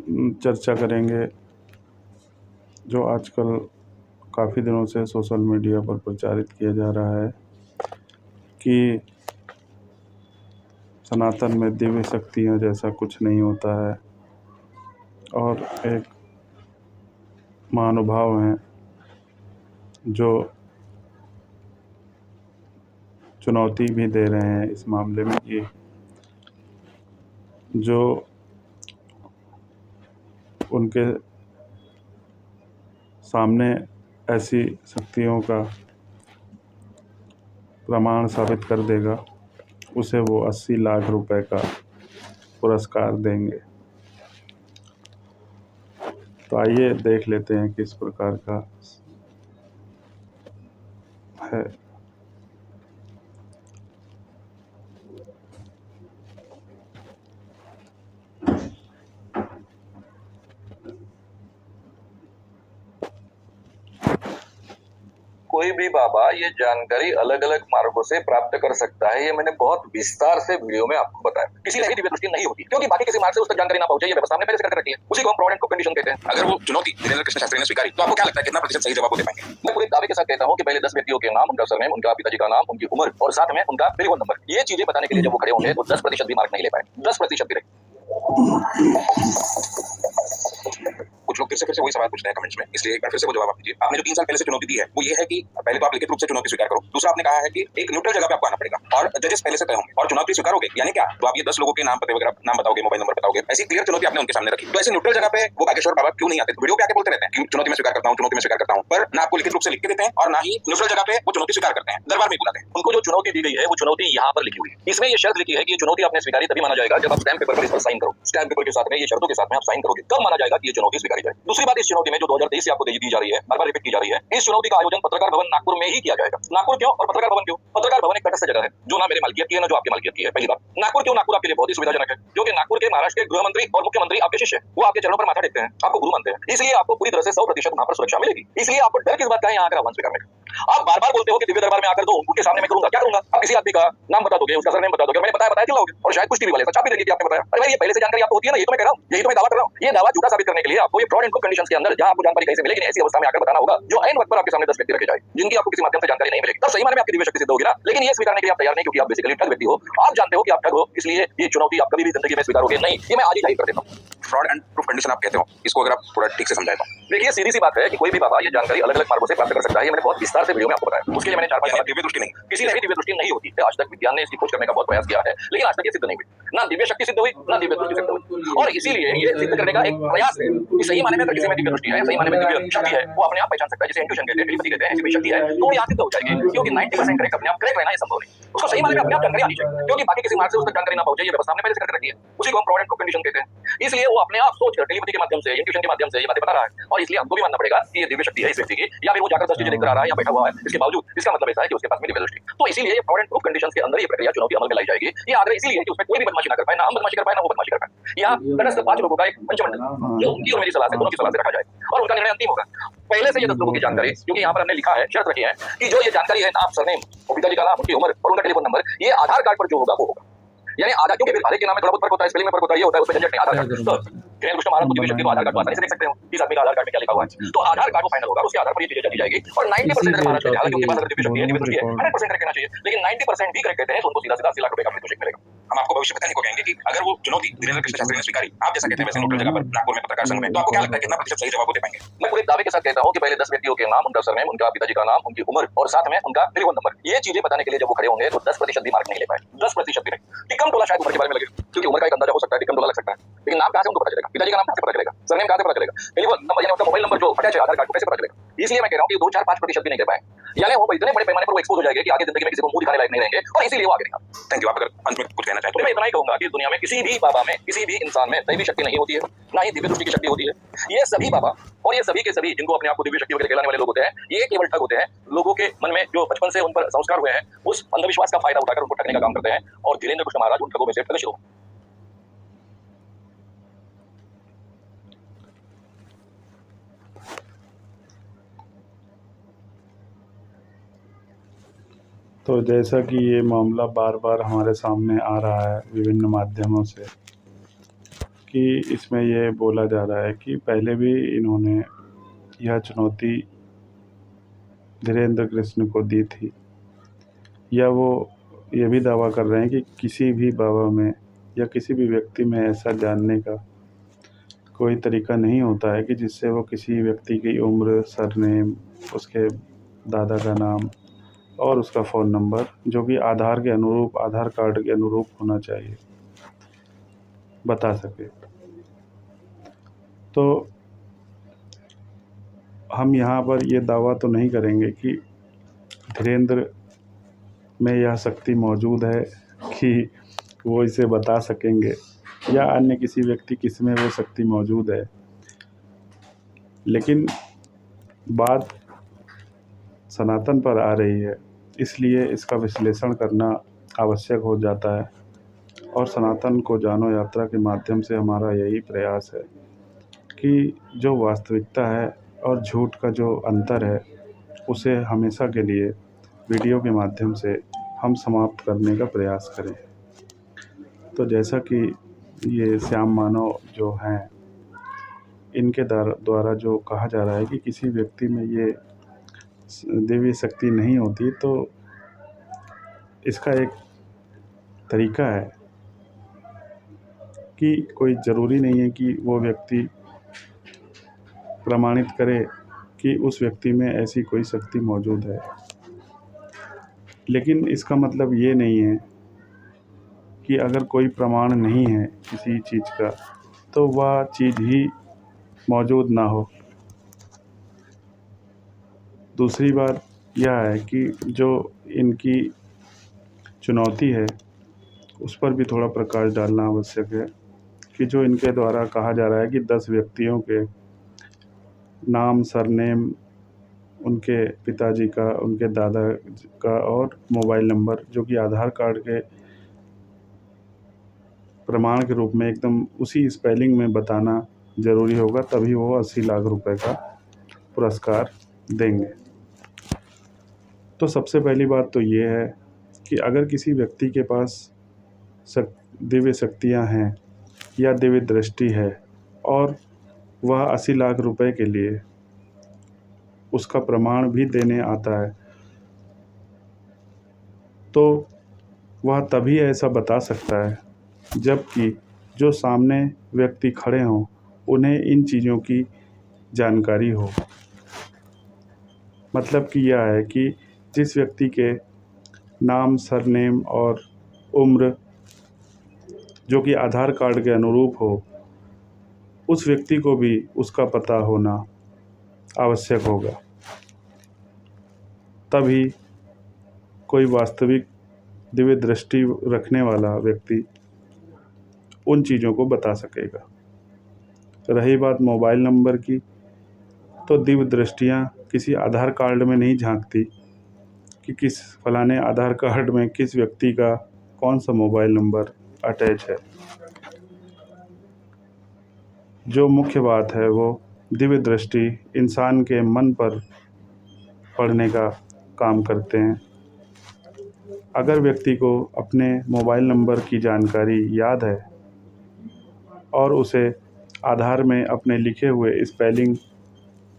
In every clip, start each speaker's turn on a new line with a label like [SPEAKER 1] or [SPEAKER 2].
[SPEAKER 1] चर्चा करेंगे जो आजकल काफ़ी दिनों से सोशल मीडिया पर प्रचारित किया जा रहा है कि सनातन में दिव्य शक्तियाँ जैसा कुछ नहीं होता है और एक महानुभाव हैं जो चुनौती भी दे रहे हैं इस मामले में कि जो उनके सामने ऐसी शक्तियों का प्रमाण साबित कर देगा उसे वो 80 लाख रुपए का पुरस्कार देंगे। तो आइए देख लेते हैं किस प्रकार का है।
[SPEAKER 2] कोई भी बाबा ये जानकारी अलग अलग मार्गों से प्राप्त कर सकता है। ये मैंने बहुत विस्तार से वीडियो में आपको बताया। किसी की दिव्य दृष्टि नहीं होती क्योंकि बाकी किसी मार्ग से उस तक जानकारी ना पहुंचे, ये व्यवस्था हमने पहले से करके रखी है। उसी को हम प्रोडेंट कंडीशन कहते हैं। अगर वो चुनौती वीरेंद्र कृष्ण शास्त्री ने स्वीकारी तो आपको क्या लगता है कितना प्रतिशत सही जवाब दे पाएंगे? मैं पूरे दावे के साथ कहता हूँ कि पहले 10 व्यक्तियों के नाम, उनका सरनेम, उनका पिताजी का नाम, उनकी उम्र और साथ में उनका टेलीफोन नंबर, ये चीजें बताने के लिए जब वो खड़े होंगे तो 10% भी मार्क नहीं ले पाए। 10% भी कुछ लोग फिर से वही सवाल पूछ रहे हैं कमेंट्स में, इसलिए एक बार फिर से वो जवाब आप दीजिए। आपने जो 3 साल पहले से चुनौती दी है वो ये है कि पहले तो आप लिखित रूप से चुनौती स्वीकार करो। दूसरा आपने कहा है कि एक न्यूट्रल जगह पे आपको आना पड़ेगा और जजेस पहले से तय होंगे और चुनौती स्वीकारोगे। यानी क्या? तो आप ये 10 लोगों के नाम, पते वगैरह, नाम बताओगे, मोबाइल नंबर बताओगे, ऐसी क्लियर चुनौती आपने उनके सामने रखी। तो ऐसे न्यूट्रल जगह पे वो बागेश्वर बाबा क्यों नहीं आते? वीडियो पे आके बोलते रहते हैं कि चुनौती में स्वीकार करता हूँ, चुनौती में स्वीकार करता हूँ, पर ना आपको लिखित रूप से लिख के देते हैं और ना ही न्यूट्रल जगह पे वो चुनौती स्वीकार करते हैं, दरबार में बुलाते हैं। उनको जो चुनौती दी गई है वो चुनौती यहाँ पर लिखी हुई है। इसमें ये शर्त लिखी है कि ये चुनौती आपने स्वीकारी तभी माना जाएगा जब आप स्टैम्प पेपर पर इस पर साइन करो। स्टैम्प पेपर के साथ में ये शर्तों के साथ में आप साइन करोगे तब माना जाएगा कि ये चुनौती स्वीकारी जाए। दूसरी बात, इस चुनौती में जो 2023 से आपको दी जा रही है, बार-बार रिपीट की जा रही है, इस चुनौती का आयोजन पत्रकार भवन नागपुर में ही किया जाएगा। नागपुर क्यों और पत्रकार भवन क्यों? पत्रकार भवन एक तटस्थ जगह है जो ना मेरे मालकियत की है ना जो आपकी मालकियत की है। पहली बात, नागपुर क्यों? नागपुर आपके लिए बहुत ही सुविधाजनक है क्योंकि नागपुर के महाराष्ट्र के गृह मंत्री और मुख्यमंत्री आपके शिष्य हैं। वो आपके चरणों पर माथा टेकते हैं, आपको गुरु मानते हैं, इसलिए आपको पूरी तरह से 100% वहां पर सुरक्षा मिलेगी। इसलिए आपको डर किस बात का है यहाँ आकर आह्वान स्वीकार करने का? आप बार-बार बोलते हो कि दिव्य दरबार में आकर दो, उनके सामने मैं करूंगा। क्या करूंगा? आप किसी आदमी का नाम बता दोगे, उसका सरनेम बता दोगे, मैंने बताया चिल्लाओगे और शायद कुछ टीवी वाले छाप भी देंगे कि आपने बताया। अरे भाई, ये पहले से जानकारी आपको होती है ना, ये तो मैं कह रहा हूँ, यही तो मैं दावा कर रहा हूँ। ये दावा झूठा साबित करने के लिए आपको ये फ्रॉड एंड कंडीशंस के अंदर जहां आपको जानकारी कहीं से मिलेगी नहीं, ऐसी अवस्था में आकर बताना होगा जो ऐन वक्त पर आपके सामने 10 व्यक्ति रखे जाए जिनकी आपको किसी माध्यम से जानकारी नहीं मिलेगी। तब सही माने में आपकी दिव्य शक्ति सिद्ध होगी ना। लेकिन ये स्वीकारने के लिए आप तैयार नहीं क्योंकि आप बेसिकली ठग व्यक्ति हो। आप जानते हो कि आप ठग हो, इसलिए ये चुनौती आप कभी भी जिंदगी में स्वीकारोगे नहीं। ये मैं आज ही जाहिर कर देता हूँ। फ्रॉड एंड प्रूफ कंडीशन आप कहते हो, इसको अगर आप थोड़ा ठीक से समझाएं तो देखिए, सीधी सी बात है कि कोई भी बाबा ये जानकारी अलग अलग मार्गों से प्राप्त कर सकता है। ये मैंने बहुत विस्तार से वीडियो में आपको बताया। उसके लिए मैंने 4-5 दिव्य दृष्टि नहीं, किसी ने भी दिव्य दृष्टि नहीं होती है। आज तक विज्ञान ने इसकी खोज करने का बहुत प्रयास किया है लेकिन आज तक ये सिद्ध नहीं हुई। ना दिव्य शक्ति सिद्ध हुई, ना दिव्य दृष्टि सिद्ध हुई और इसीलिए ये सिद्ध करने का एक प्रयास है कि सही माने में अगर किसी में दिव्य दृष्टि है, सही माने में दिव्य शक्ति है, वो अपने आप पहचान सकता है। जिसे इंट्यूशन कहते हैं, टेलीपैथी कहते हैं, ऐसी कोई शक्ति है तो वो यहाँ सिद्ध हो जाएगी क्योंकि 90% करेक्ट अपने आप करेक्ट रहना ये संभव नहीं। उसको सही माने में अपने आप जानकारी आनी चाहिए क्योंकि बाकी किसी मार्ग से उस तक जानकारी ना पहुंचे, ये व्यवस्था हमने पहले से करके रखी है। उसी को हम प्रोडेंट कंडीशन कहते हैं। इसलिए वो अपने आप सोच कर टेलीपैथी के माध्यम से, इंट्यूशन के माध्यम से ये बातें बता रहा है और इसलिए हमको भी मानना पड़ेगा कि ये दिव्य शक्ति है इस व्यक्ति की, या फिर वो जाकर 10 चीजें देखकर आ रहा है या बैठा हुआ है, इसके बावजूद इसका मतलब ऐसा है कि उसके पास में दिव्य दृष्टि। तो इसीलिए ये प्रोडेंट प्रूफ कंडीशंस के अंदर ये प्रक्रिया चुनौती अमल में लाई जाएगी। ये आग्रह इसीलिए है कि उसमें कोई भी बदमाशी ना कर पाए, ना हम बदमाशी कर पाए, ना वो बदमाशी कर पाए। यहाँ तटस्थ 5 लोगों का एक पंचमंडल जो उनकी और मेरी सलाह से, दोनों की सलाह से रखा जाए और उनका निर्णय अंतिम होगा। पहले से ये 10 लोगों की जानकारी, क्योंकि यहाँ पर हमने लिखा है, शर्त रखी है कि जो ये जानकारी है, नाम, सरनेम, पिताजी का नाम, उनकी उम्र और उनका टेलीफोन नंबर, ये आधार कार्ड पर जो होगा वो होगा। यानी आधार, क्योंकि हर एक के नाम में थोड़ा बहुत फर्क होता है, स्पेलिंग में फर्क होता है, ये होता है, उसमें झंझट नहीं। आधार कार्ड तो दिनेश कृष्ण महाराज को दिव्य शक्ति को आधार कार्ड पर आसानी से देख सकते हो। इस आदमी का आधार कार्ड में क्या लिखा हुआ है, तो आधार कार्ड वो फाइनल होगा, उसके आधार पर ये चीजें जानी जाएगी। और 90% महाराज कहते हैं, हालांकि उनके पास अगर दिव्य शक्ति है, दिव्य दृष्टि है, 100% करेक्ट कहना चाहिए, लेकिन 90% भी करेक्ट कहते हैं तो उनको सीधा 80 लाख रुपए का मृत्यु मिलेगा। हम आपको भविष्य बताने को कहेंगे कि अगर वो चुनौती वीरेंद्र कृष्ण शास्त्री ने स्वीकारी, आप जैसा कहते हैं वैसे न्यूट्रल जगह पर नागपुर में पत्रकार संघ में, तो आपको क्या लगता है कितना प्रतिशत सही जवाब दे पाएंगे? मैं पूरे दावे के साथ कहता हूँ कि पहले 10 व्यक्तियों के नाम, उनका सरनेम, उनका पिताजी का नाम, उनकी उम्र और साथ में उनका टेलीफोन नंबर, ये चीजें बताने के लिए जब वो खड़े होंगे तो 10% भी मार्क नहीं ले पाए। 10% भी नहीं। टिकम टोला शायद उम्र के बारे में लगे क्योंकि उम्र का एक अंदाजा हो सकता है, टिकम टोला लग सकता है, लेकिन नाम कहां से उनको पता चलेगा? पिताजी का नाम कहां से पता चलेगा? सरनेम कहां से पता चलेगा? टेलीफोन नंबर यानी उनका मोबाइल नंबर जो अटैच है आधार कार्ड को कैसे पता चलेगा? इसलिए मैं कह रहा हूं कि 2-4-5% भी नहीं कर पाए, यानी वो इतने बड़े पैमाने पर वो एक्सपोज हो जाएंगे कि आगे जिंदगी में किसी को मुंह दिखाने लायक नहीं रहेंगे और इसीलिए वो आगे नहीं आते। Thank you. आप अगर अंत में कुछ कहना चाहें तो मैं इतना ही कहूंगा कि दुनिया में किसी भी बाबा में, किसी भी इंसान में दैवी शक्ति नहीं होती है, ना ही दिव्य दृष्टि की शक्ति होती है। ये सभी बाबा और ये सभी के सभी जिनको अपने आप को दिव्य शक्ति वगैरह कहलाने वाले लोग होते हैं, ये केवल ठग होते हैं। लोगों के मन में जो बचपन से उन पर संस्कार हुए हैं, उस अंधविश्वास का फायदा उठाकर उनको ठगने का काम करते हैं और धीरेन्द्र कृष्ण महाराज उन ठगों में से ठग शुरू।
[SPEAKER 1] तो जैसा कि ये मामला बार बार हमारे सामने आ रहा है विभिन्न माध्यमों से कि इसमें ये बोला जा रहा है कि पहले भी इन्होंने यह चुनौती धीरेन्द्र कृष्ण को दी थी, या वो ये भी दावा कर रहे हैं कि किसी भी बाबा में या किसी भी व्यक्ति में ऐसा जानने का कोई तरीका नहीं होता है कि जिससे वो किसी व्यक्ति की उम्र, सरनेम, उसके दादा का नाम और उसका फ़ोन नंबर, जो कि आधार के अनुरूप, आधार कार्ड के अनुरूप होना चाहिए, बता सके। तो हम यहाँ पर ये दावा तो नहीं करेंगे कि धीरेन्द्र में यह शक्ति मौजूद है कि वो इसे बता सकेंगे, या अन्य किसी व्यक्ति किसमें वो शक्ति मौजूद है, लेकिन बात सनातन पर आ रही है, इसलिए इसका विश्लेषण करना आवश्यक हो जाता है। और सनातन को जानो यात्रा के माध्यम से हमारा यही प्रयास है कि जो वास्तविकता है और झूठ का जो अंतर है, उसे हमेशा के लिए वीडियो के माध्यम से हम समाप्त करने का प्रयास करें। तो जैसा कि ये श्याम मानव जो हैं, इनके द्वारा जो कहा जा रहा है कि किसी व्यक्ति में ये दिव्य शक्ति नहीं होती, तो इसका एक तरीका है कि कोई ज़रूरी नहीं है कि वो व्यक्ति प्रमाणित करे कि उस व्यक्ति में ऐसी कोई शक्ति मौजूद है, लेकिन इसका मतलब ये नहीं है कि अगर कोई प्रमाण नहीं है किसी चीज़ का, तो वह चीज़ ही मौजूद ना हो। दूसरी बात यह है कि जो इनकी चुनौती है, उस पर भी थोड़ा प्रकाश डालना आवश्यक है कि जो इनके द्वारा कहा जा रहा है कि 10 व्यक्तियों के नाम, सरनेम, उनके पिताजी का, उनके दादा का और मोबाइल नंबर, जो कि आधार कार्ड के प्रमाण के रूप में एकदम उसी स्पेलिंग में बताना ज़रूरी होगा, तभी वो 80 लाख रुपए का पुरस्कार देंगे। तो सबसे पहली बात तो ये है कि अगर किसी व्यक्ति के पास दिव्य शक्तियाँ हैं या दिव्य दृष्टि है और वह 80 लाख रुपए के लिए उसका प्रमाण भी देने आता है, तो वह तभी ऐसा बता सकता है जबकि जो सामने व्यक्ति खड़े हों, उन्हें इन चीज़ों की जानकारी हो। मतलब कि यह है कि जिस व्यक्ति के नाम, सरनेम और उम्र जो कि आधार कार्ड के अनुरूप हो, उस व्यक्ति को भी उसका पता होना आवश्यक होगा। तभी कोई वास्तविक दिव्य दृष्टि रखने वाला व्यक्ति उन चीज़ों को बता सकेगा। रही बात मोबाइल नंबर की, तो दिव्य दृष्टियाँ किसी आधार कार्ड में नहीं झांकती कि किस फलाने आधार कार्ड में किस व्यक्ति का कौन सा मोबाइल नंबर अटैच है। जो मुख्य बात है वो दिव्य दृष्टि इंसान के मन पर पड़ने का काम करते हैं। अगर व्यक्ति को अपने मोबाइल नंबर की जानकारी याद है और उसे आधार में अपने लिखे हुए स्पेलिंग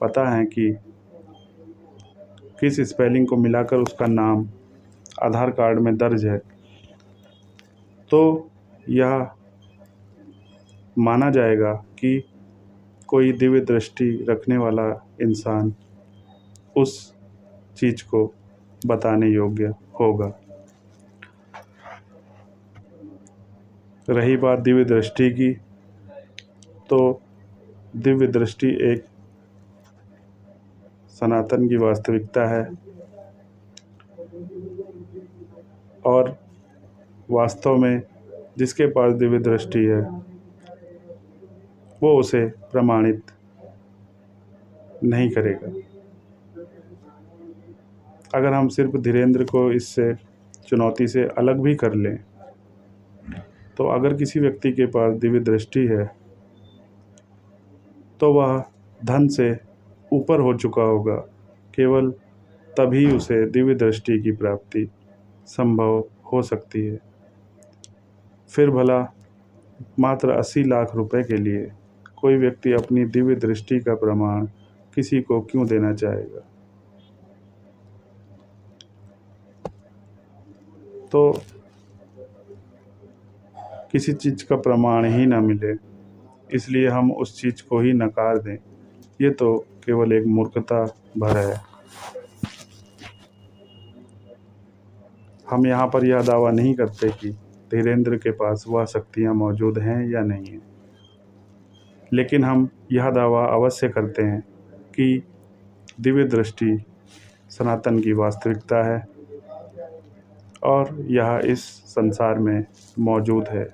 [SPEAKER 1] पता है कि किस स्पेलिंग को मिलाकर उसका नाम आधार कार्ड में दर्ज है, तो यह माना जाएगा कि कोई दिव्य दृष्टि रखने वाला इंसान उस चीज़ को बताने योग्य होगा। रही बात दिव्य दृष्टि की, तो दिव्य दृष्टि एक सनातन की वास्तविकता है और वास्तव में जिसके पास दिव्य दृष्टि है वो उसे प्रमाणित नहीं करेगा। अगर हम सिर्फ धीरेन्द्र को इससे चुनौती से अलग भी कर लें, तो अगर किसी व्यक्ति के पास दिव्य दृष्टि है तो वह धन से ऊपर हो चुका होगा, केवल तभी उसे दिव्य दृष्टि की प्राप्ति संभव हो सकती है। फिर भला मात्र 80 लाख रुपए के लिए कोई व्यक्ति अपनी दिव्य दृष्टि का प्रमाण किसी को क्यों देना चाहेगा? तो किसी चीज़ का प्रमाण ही ना मिले, इसलिए हम उस चीज़ को ही नकार दें, ये तो केवल एक मूर्खता भर है। हम यहाँ पर यह दावा नहीं करते कि धीरेंद्र के पास वह शक्तियाँ मौजूद हैं या नहीं हैं, लेकिन हम यह दावा अवश्य करते हैं कि दिव्य दृष्टि सनातन की वास्तविकता है और यह इस संसार में मौजूद है।